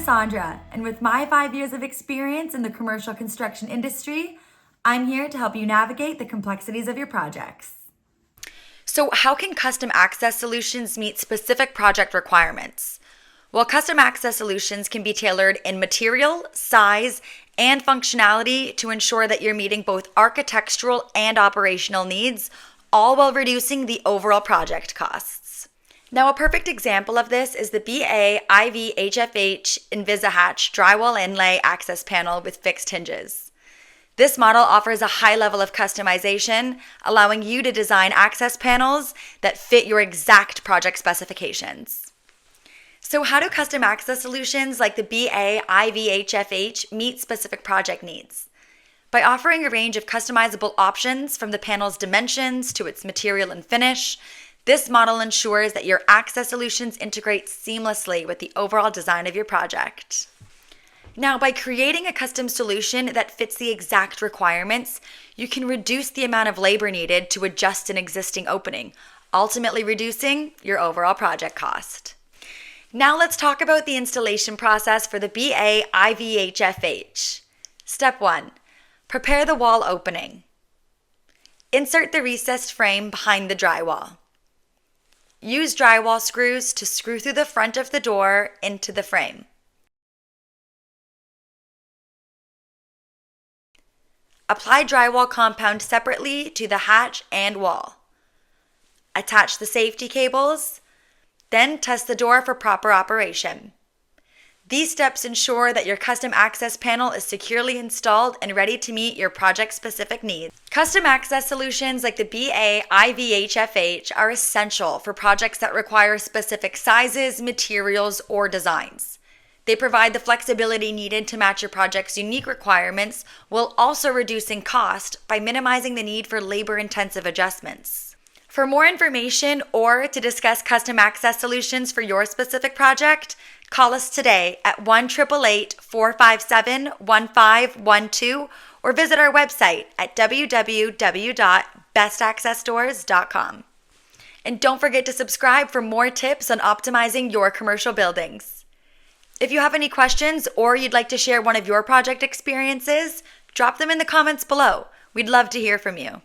Cassandra, and with my 5 years of experience in the commercial construction industry, I'm here to help you navigate the complexities of your projects. So how can custom access solutions meet specific project requirements? Well, custom access solutions can be tailored in material, size, and functionality to ensure that you're meeting both architectural and operational needs, all while reducing the overall project costs. Now, a perfect example of this is the BA-IVHFH Invisa hatch drywall inlay access panel with fixed hinges. This model offers a high level of customization, allowing you to design access panels that fit your exact project specifications. So how do custom access solutions like the BA-IVHFH meet specific project needs? By offering a range of customizable options from the panel's dimensions to its material and finish, this model ensures that your access solutions integrate seamlessly with the overall design of your project. Now, by creating a custom solution that fits the exact requirements, you can reduce the amount of labor needed to adjust an existing opening, ultimately reducing your overall project cost. Now let's talk about the installation process for the BA-IVHFH. Step 1. Prepare the wall opening. Insert the recessed frame behind the drywall. Use drywall screws to screw through the front of the door into the frame. Apply drywall compound separately to the hatch and wall. Attach the safety cables, then test the door for proper operation. These steps ensure that your custom access panel is securely installed and ready to meet your project-specific needs. Custom access solutions like the BA-IVHFH are essential for projects that require specific sizes, materials, or designs. They provide the flexibility needed to match your project's unique requirements while also reducing cost by minimizing the need for labor-intensive adjustments. For more information or to discuss custom access solutions for your specific project, call us today at 1-888-457-1512 or visit our website at www.bestaccessdoors.com. And don't forget to subscribe for more tips on optimizing your commercial buildings. If you have any questions or you'd like to share one of your project experiences, drop them in the comments below. We'd love to hear from you.